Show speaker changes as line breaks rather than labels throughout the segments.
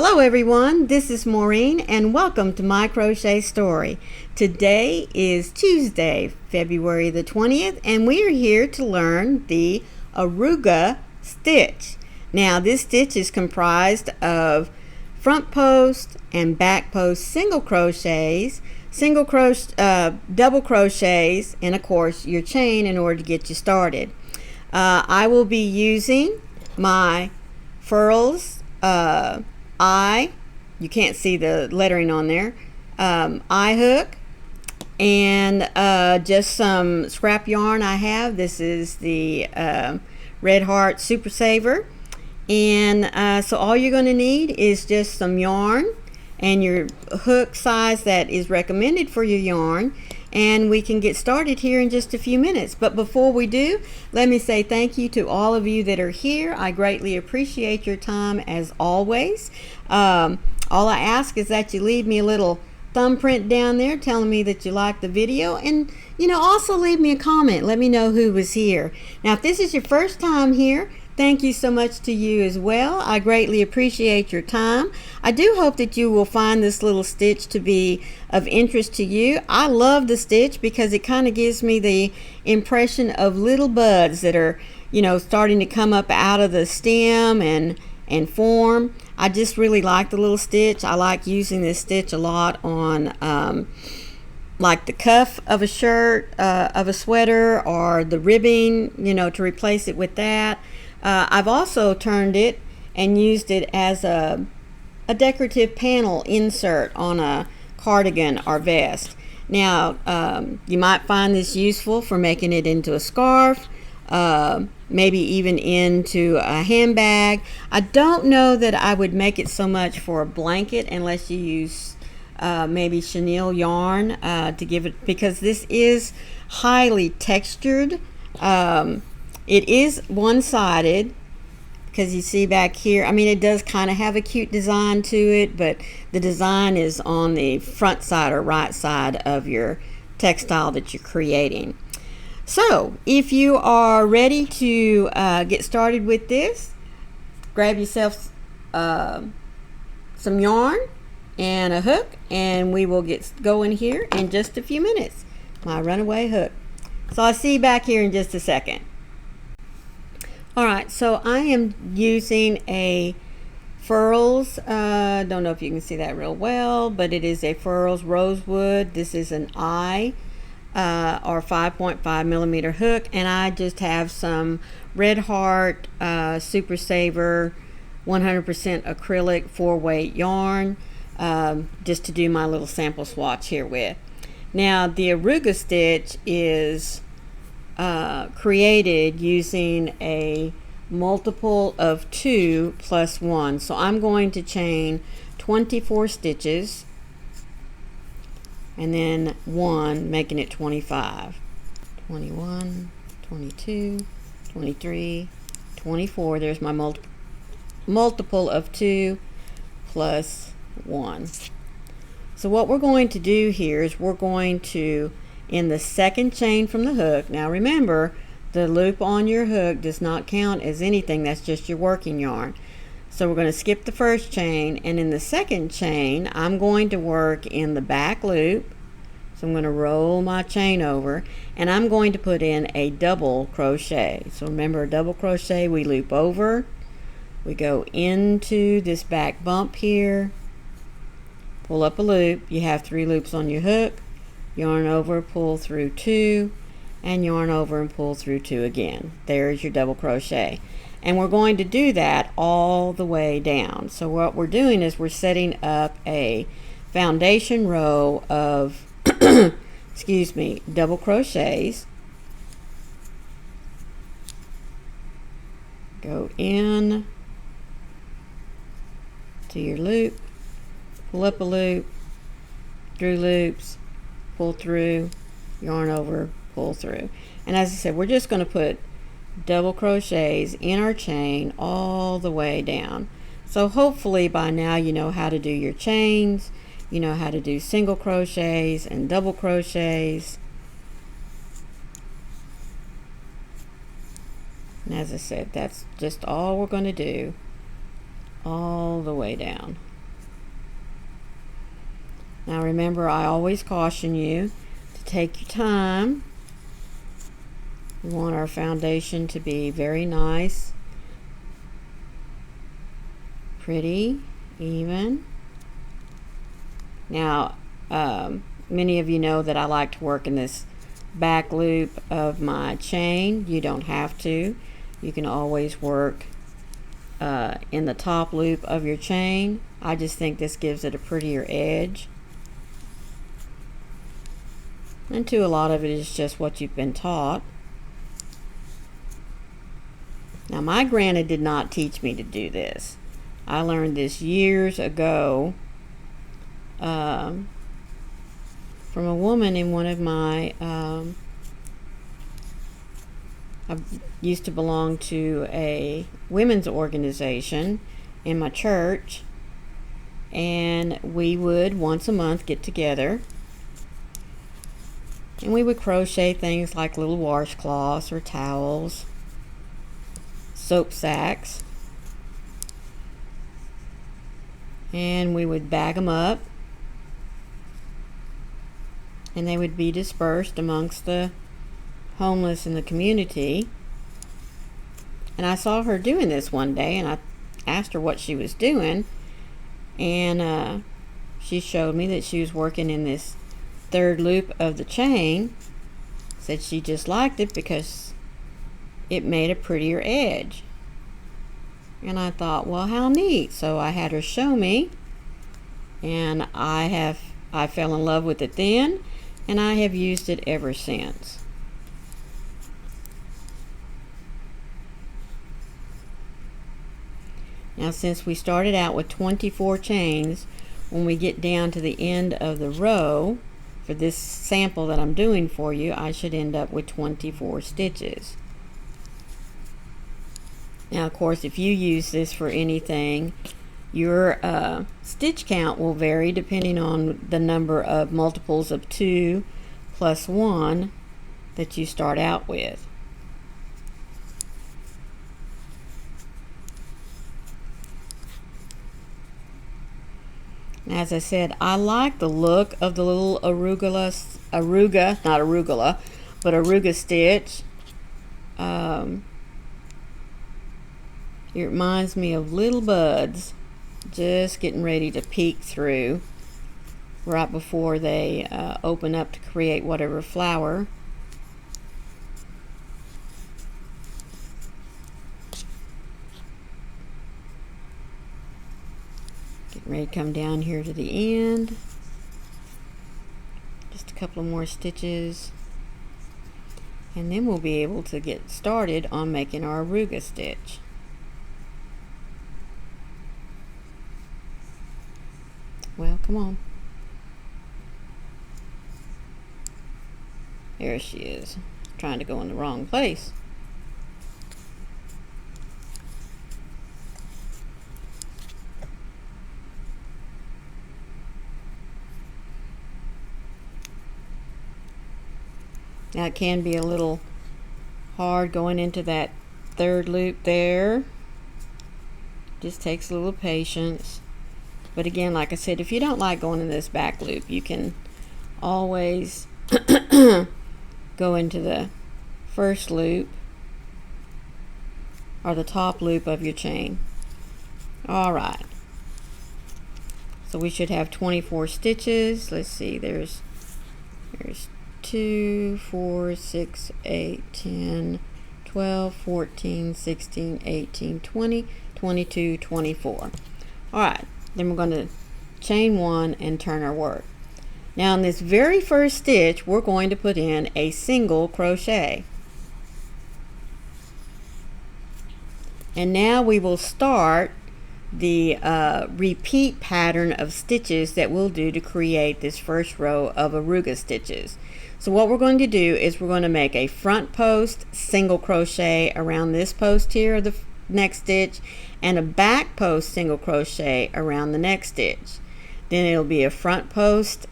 Hello everyone, this is Maureen and welcome to My Crochet Story. Today is Tuesday, February the 20th, and we are here to learn the ARRUGA stitch. Now this stitch is comprised of front post and back post single crochets, double crochets, and of course your chain in order to get you started. I will be using my furls, you can't see the lettering on there, I hook, and just some scrap yarn I have. This is the Red Heart Super Saver, and so all you're going to need is just some yarn and your hook size that is recommended for your yarn, and we can get started here in just a few minutes. But before we do, let me say thank you to all of you that are here. I greatly appreciate your time as always. All I ask is that you leave me a little thumbprint down there telling me that you like the video, and also leave me a comment. Let me know who was here. Now if this is your first time here, thank you so much to you as well. I greatly appreciate your time. I do hope that you will find this little stitch to be of interest to you. I love the stitch because it kind of gives me the impression of little buds that are, starting to come up out of the stem and form. I just really like the little stitch. I like using this stitch a lot on like the cuff of a shirt, of a sweater, or the ribbing, to replace it with that. I've also turned it and used it as a decorative panel insert on a cardigan or vest. Now you might find this useful for making it into a scarf, maybe even into a handbag. I don't know that I would make it so much for a blanket unless you use maybe chenille yarn to give it, because this is highly textured. It is one-sided, because you see back here, it does kind of have a cute design to it, but the design is on the front side or right side of your textile that you're creating. So if you are ready to get started with this, grab yourself some yarn and a hook, and we will get going here in just a few minutes. My runaway hook. So I'll see you back here in just a second. Alright, so I am using a Furls, don't know if you can see that real well, but it is a Furls Rosewood. This is an I or 5.5 millimeter hook, and I just have some Red Heart Super Saver 100% acrylic 4-weight yarn, just to do my little sample swatch here with. Now the ARRUGA stitch is created using a multiple of 2 plus 1. So I'm going to chain 24 stitches and then 1, making it 25. 21, 22, 23, 24. There's my multiple of 2 plus 1. So what we're going to do here is we're going to, in the second chain from the hook, now remember, the loop on your hook does not count as anything, that's just your working yarn. So we're going to skip the first chain, and in the second chain I'm going to work in the back loop. So I'm going to roll my chain over, and I'm going to put in a double crochet. So remember, a double crochet, we loop over, we go into this back bump here, pull up a loop, you have 3 loops on your hook, yarn over, pull through 2, and yarn over and pull through 2 again. There's your double crochet, and we're going to do that all the way down. So what we're doing is we're setting up a foundation row of excuse me, double crochets. Go in to your loop, pull up a loop, through loops, pull through, yarn over, pull through. And as I said, we're just going to put double crochets in our chain all the way down. So hopefully by now you know how to do your chains, you know how to do single crochets and double crochets. And as I said, that's just all we're going to do all the way down. Now remember, I always caution you to take your time. We want our foundation to be very nice, pretty, even. Now, many of you know that I like to work in this back loop of my chain. You don't have to. You can always work in the top loop of your chain. I just think this gives it a prettier edge. And too, a lot of it is just what you've been taught. Now, my granny did not teach me to do this. I learned this years ago from a woman in one of my I used to belong to a women's organization in my church, and we would once a month get together and we would crochet things like little washcloths or towels, soap sacks, and we would bag them up and they would be dispersed amongst the homeless in the community. And I saw her doing this one day, and I asked her what she was doing, and she showed me that she was working in this third loop of the chain. Said she just liked it because it made a prettier edge. And I thought, well, how neat. So I had her show me, and I fell in love with it then, and I have used it ever since. Now, since we started out with 24 chains, when we get down to the end of the row, for this sample that I'm doing for you, I should end up with 24 stitches. Now, of course, if you use this for anything, your stitch count will vary depending on the number of multiples of 2 plus 1 that you start out with. As I said, I like the look of the little arugula stitch. It reminds me of little buds just getting ready to peek through right before they open up to create whatever flower. Getting ready to come down here to the end. Just a couple of more stitches, and then we'll be able to get started on making our arruga stitch. Well, come on. There she is, trying to go in the wrong place. Now, it can be a little hard going into that third loop there. Just takes a little patience. But again, like I said, if you don't like going in this back loop, you can always go into the first loop or the top loop of your chain. Alright, so we should have 24 stitches. Let's see, there's 2, 4, 6, 8, 10, 12, 14, 16, 18, 20, 22, 24. Alright, then we're going to chain 1 and turn our work. Now, in this very first stitch, we're going to put in a single crochet. And now we will start the repeat pattern of stitches that we'll do to create this first row of arruga stitches. So what we're going to do is we're going to make a front post single crochet around this post here of the next stitch, and a back post single crochet around the next stitch. Then it'll be a front post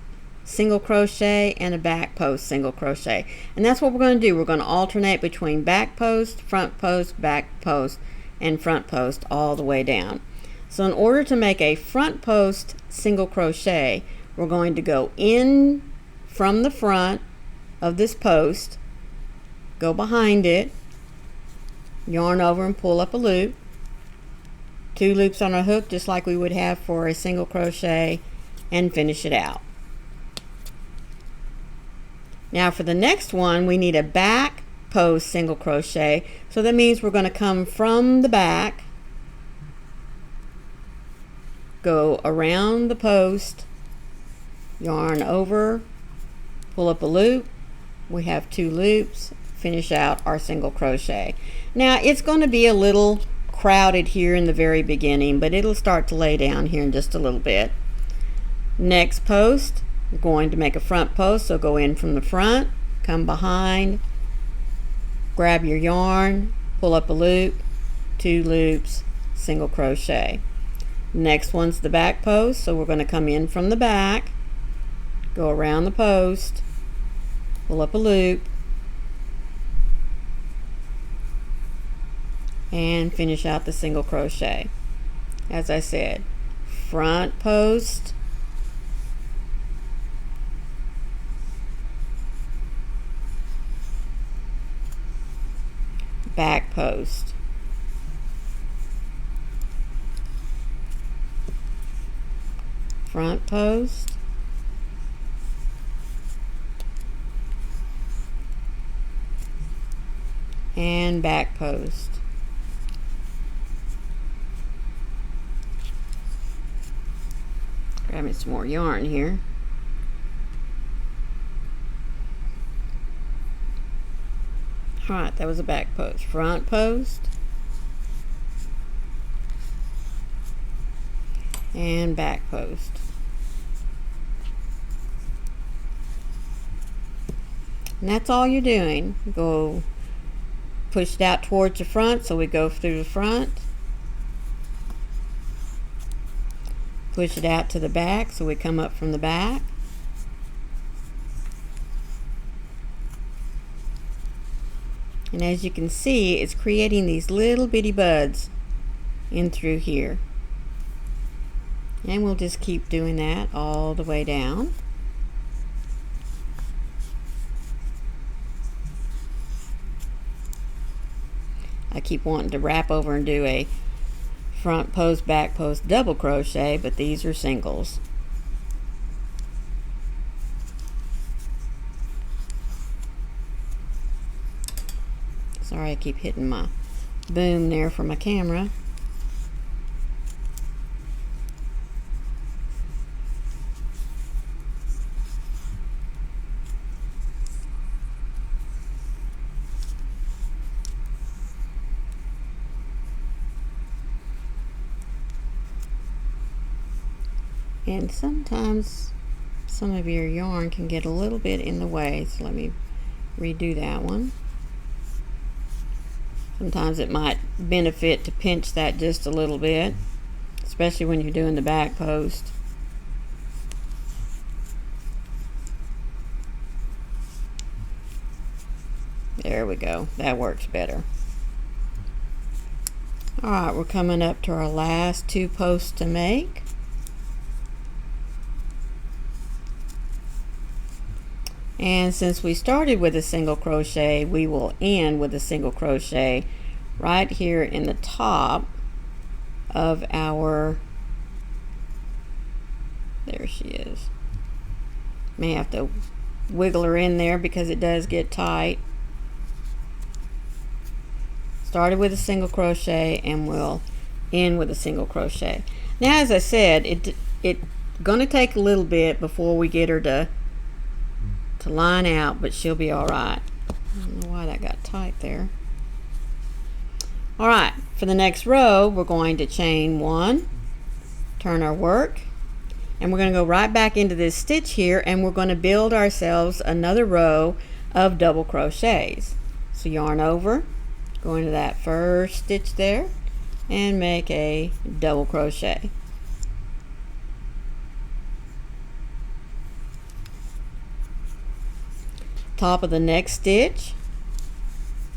single crochet and a back post single crochet, and that's what we're going to do. We're going to alternate between back post, back post, and front post all the way down. So in order to make a front post single crochet, we're going to go in from the front of this post, go behind it, yarn over and pull up a loop, 2 loops on a hook just like we would have for a single crochet, and finish it out. Now for the next one, we need a back post single crochet, so that means we're going to come from the back, go around the post, yarn over, pull up a loop, we have 2 loops, finish out our single crochet. Now it's going to be a little crowded here in the very beginning, but it'll start to lay down here in just a little bit. Next post, we're going to make a front post, so go in from the front, come behind, grab your yarn, pull up a loop, 2 loops, single crochet. Next one's the back post, so we're going to come in from the back, go around the post, pull up a loop, and finish out the single crochet. As I said, front post, back post, front post, and back post. Grab me some more yarn here. Alright, that was a back post. Front post and back post. And that's all you're doing. Go push it out towards the front, so we go through the front. Push it out to the back, so we come up from the back. And as you can see, it's creating these little bitty buds in through here. And we'll just keep doing that all the way down. I keep wanting to wrap over and do a front post, back post, double crochet, but these are singles. Sorry, I keep hitting my boom there for my camera. And sometimes some of your yarn can get a little bit in the way, so let me redo that one. Sometimes it might benefit to pinch that just a little bit, especially when you're doing the back post. There we go, that works better. Alright, we're coming up to our last 2 posts to make. And since we started with a single crochet, we will end with a single crochet right here in the top of our, there she is. May have to wiggle her in there because it does get tight. Started with a single crochet and we'll end with a single crochet. Now, as I said, it's gonna take a little bit before we get her to line out, but she'll be all right. I don't know why that got tight there. All right, for the next row, we're going to chain 1, turn our work, and we're going to go right back into this stitch here, and we're going to build ourselves another row of double crochets. So yarn over, go into that first stitch there, and make a double crochet. Top of the next stitch,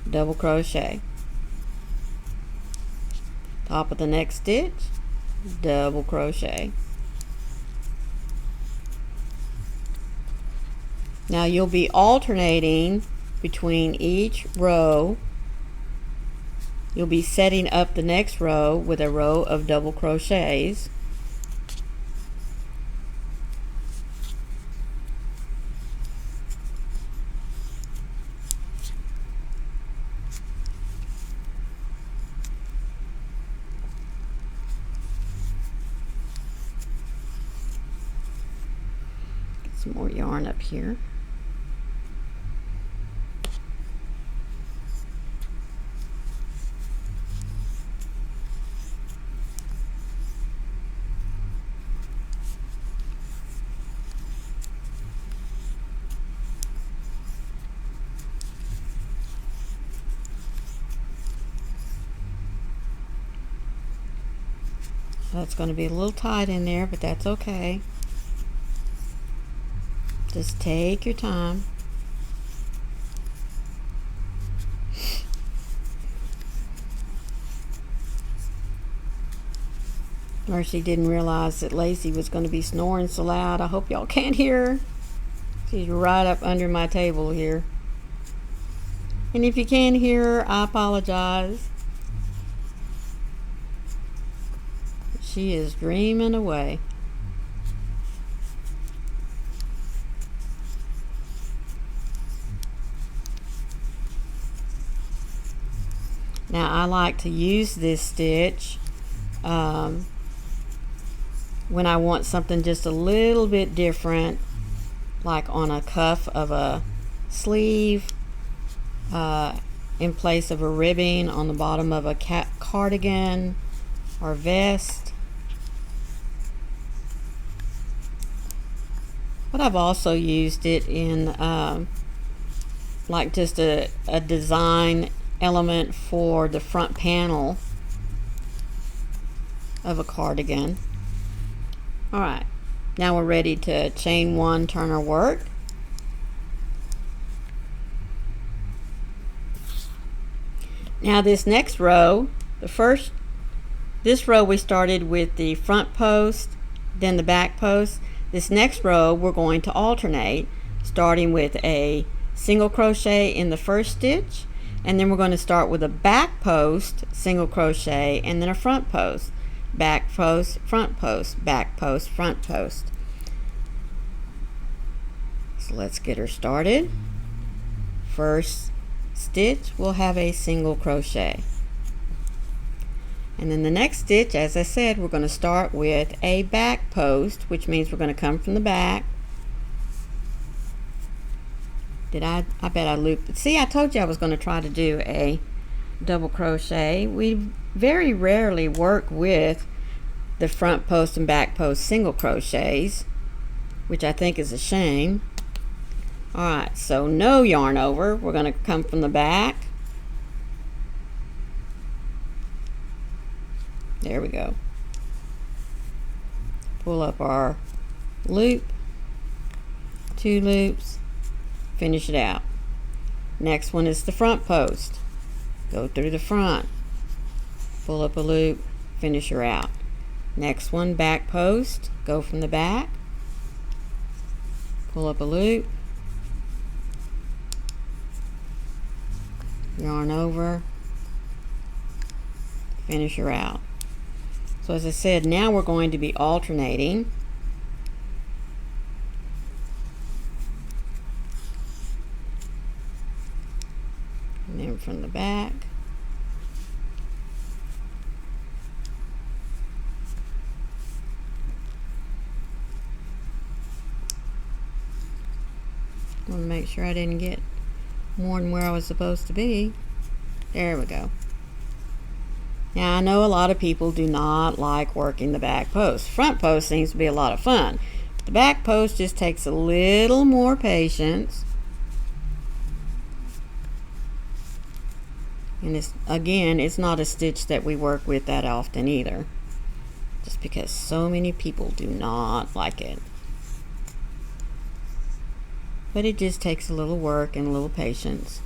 double crochet. Top of the next stitch, double crochet. Now you'll be alternating between each row. You'll be setting up the next row with a row of double crochets. Get some more yarn up here. That's going to be a little tight in there, but that's okay. Just take your time. Mercy didn't realize that Lacey was going to be snoring so loud. I hope y'all can't hear her. She's right up under my table here. And if you can't hear her, I apologize. She is dreaming away. Now I like to use this stitch when I want something just a little bit different, like on a cuff of a sleeve, in place of a ribbing on the bottom of a cardigan or vest. But I've also used it in like just a design element for the front panel of a cardigan. Alright, now we're ready to chain one, turn our work. Now this next row, this row we started with the front post, then the back post. This next row we're going to alternate, starting with a single crochet in the first stitch, and then we're going to start with a back post, single crochet, and then a front post. Back post, front post, back post, front post. So let's get her started. First stitch we'll have a single crochet, and then the next stitch, as I said, we're going to start with a back post, which means we're going to come from the back. I bet I looped. See, I told you I was going to try to do a double crochet. We very rarely work with the front post and back post single crochets, which I think is a shame. Alright, so no yarn over. We're going to come from the back. There we go. Pull up our loop, 2 loops, finish it out. Next one is the front post. Go through the front, pull up a loop, finish her out. Next one, back post, go from the back, pull up a loop, yarn over, finish her out. So as I said, now we're going to be alternating. And then from the back. I want to make sure I didn't get more than where I was supposed to be. There we go. Now I know a lot of people do not like working the back post. Front post seems to be a lot of fun. The back post just takes a little more patience. And it's not a stitch that we work with that often either. Just because so many people do not like it. But it just takes a little work and a little patience.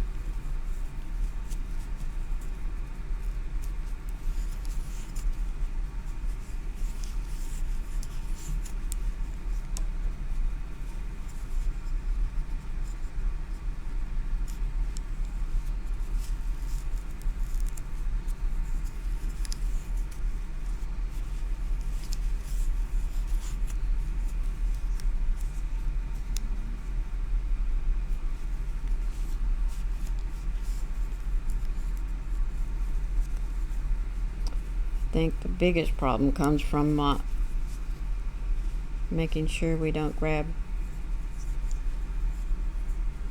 think the biggest problem comes from making sure we don't grab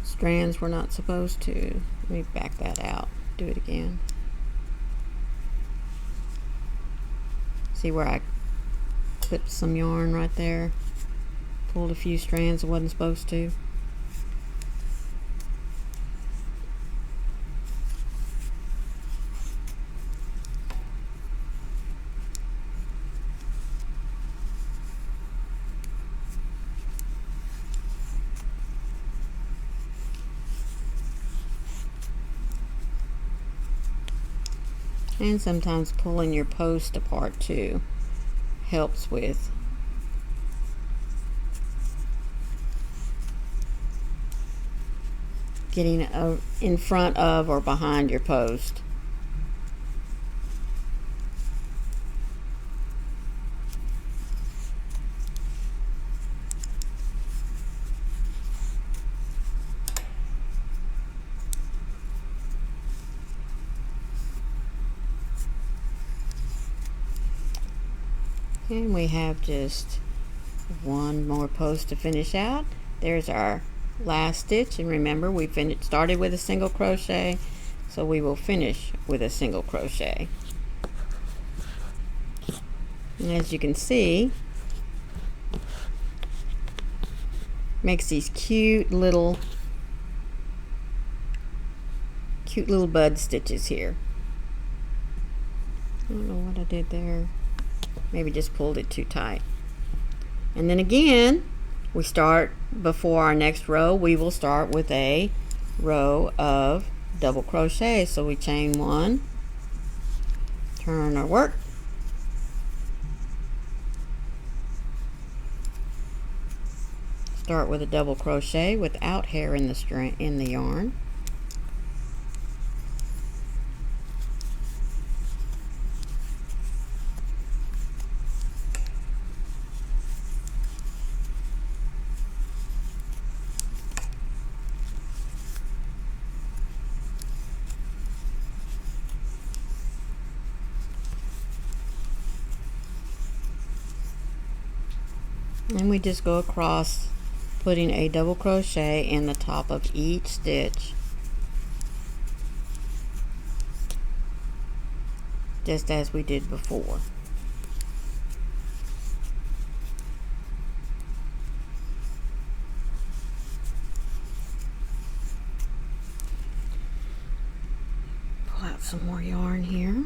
strands we're not supposed to. Let me back that out. Do it again. See where I clipped some yarn right there? Pulled a few strands I wasn't supposed to. And sometimes pulling your post apart too helps with getting in front of or behind your post. And we have just one more post to finish out. There's our last stitch, and remember we started with a single crochet, so we will finish with a single crochet. And as you can see, makes these cute little bud stitches here. I don't know what I did there. Maybe just pulled it too tight. And then again, we start before our next row, we will start with a row of double crochet. So we chain one, turn our work, start with a double crochet without hair in the yarn. And we just go across, putting a double crochet in the top of each stitch, just as we did before. Pull out some more yarn here.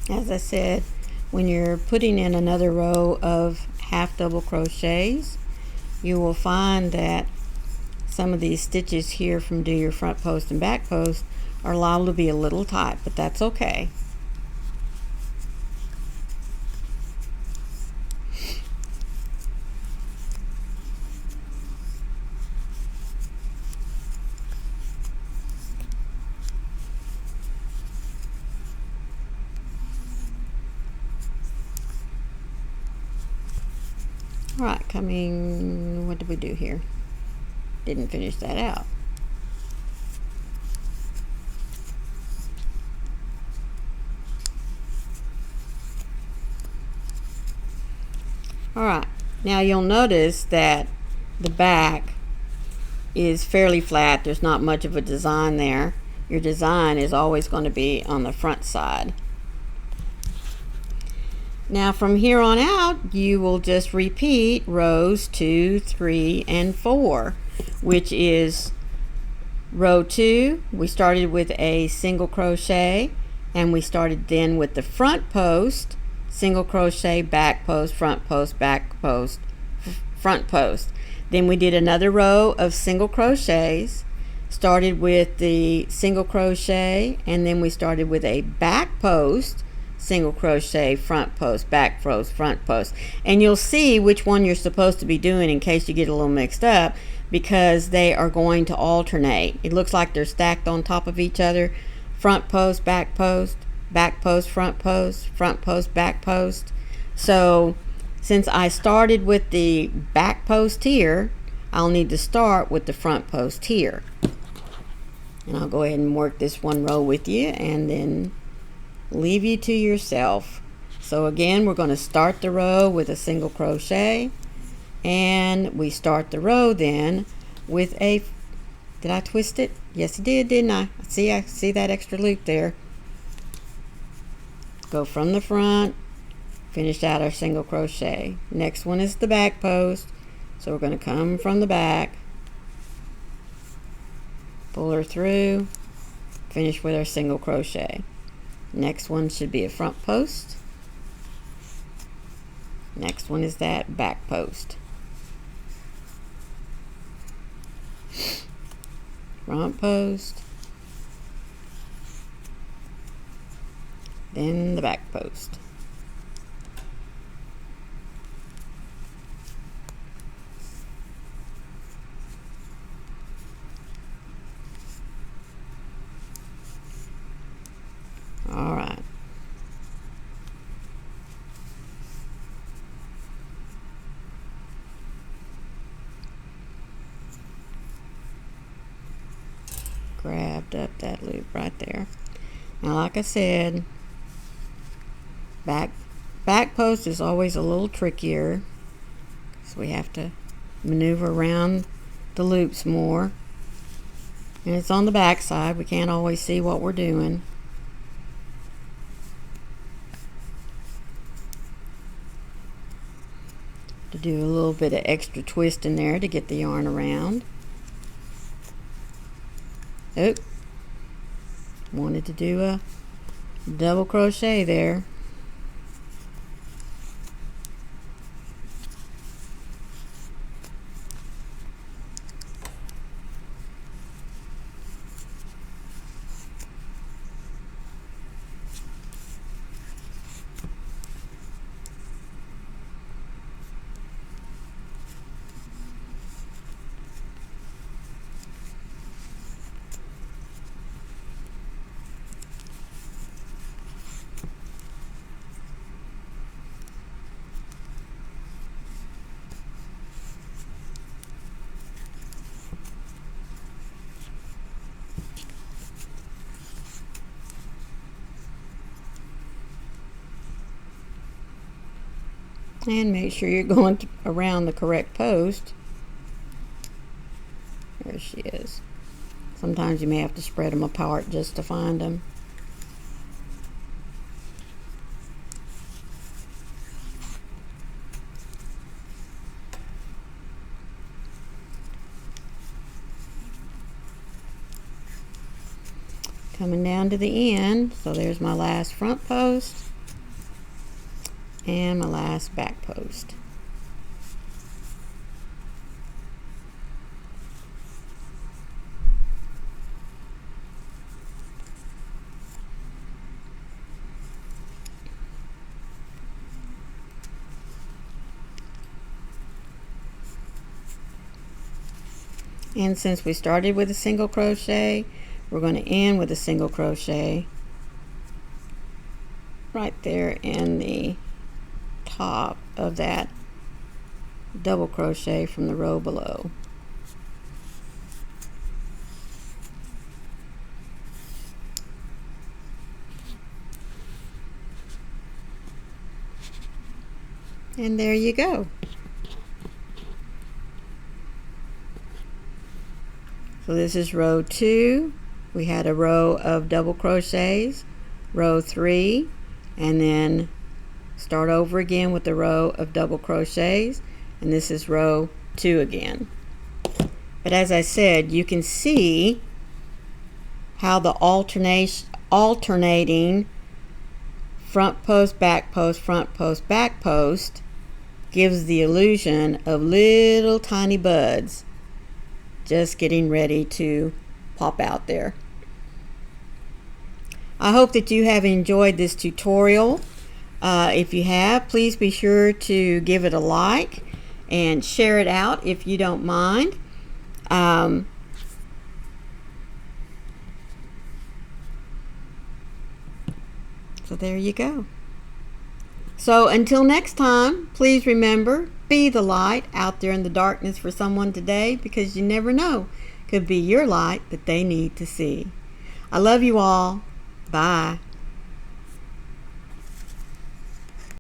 As I said, when you're putting in another row of half double crochets, you will find that some of these stitches here from do your front post and back post are liable to be a little tight, but that's okay. Alright, what did we do here? Didn't finish that out. Alright, now you'll notice that the back is fairly flat. There's not much of a design there. Your design is always going to be on the front side. Now from here on out, you will just repeat rows 2, 3, and 4, which is row 2, we started with a single crochet, and we started then with the front post, single crochet, back post, front post, back post, front post. Then we did another row of single crochets, started with the single crochet, and then we started with a back post, single crochet, front post, back post, front post, and you'll see which one you're supposed to be doing in case you get a little mixed up, because they are going to alternate. It looks like they're stacked on top of each other. Front post, back post, back post, front post, front post, back post. So since I started with the back post here, I'll need to start with the front post here. And I'll go ahead and work this one row with you and then leave you to yourself. So again, we're going to start the row with a single crochet, and we start the row then with a, did I twist it? Yes, I did, didn't I? I see that extra loop there. Go from the front, finish out our single crochet. Next one is the back post, so we're going to come from the back, pull her through, finish with our single crochet. Next one should be a front post. Next one is that back post. Front post, then the back post. All right. Grabbed up that loop right there. Now, like I said, back post is always a little trickier, so we have to maneuver around the loops more. And it's on the back side. We can't always see what we're doing. To do a little bit of extra twist in there to get the yarn around. Oh, wanted to do a double crochet there. And make sure you're going around the correct post. There she is. Sometimes you may have to spread them apart just to find them. Coming down to the end, so there's my last front post and my last back post. And since we started with a single crochet, we're going to end with a single crochet right there in the top of that double crochet from the row below. And there you go. So this is row 2. We had a row of double crochets, row 3, and then start over again with the row of double crochets, and this is row 2 again. But as I said, you can see how the alternating front post, back post, front post, back post gives the illusion of little tiny buds just getting ready to pop out there. I hope that you have enjoyed this tutorial. If you have, please be sure to give it a like and share it out if you don't mind. So there you go. So until next time, please remember, be the light out there in the darkness for someone today, because you never know, could be your light that they need to see. I love you all. Bye.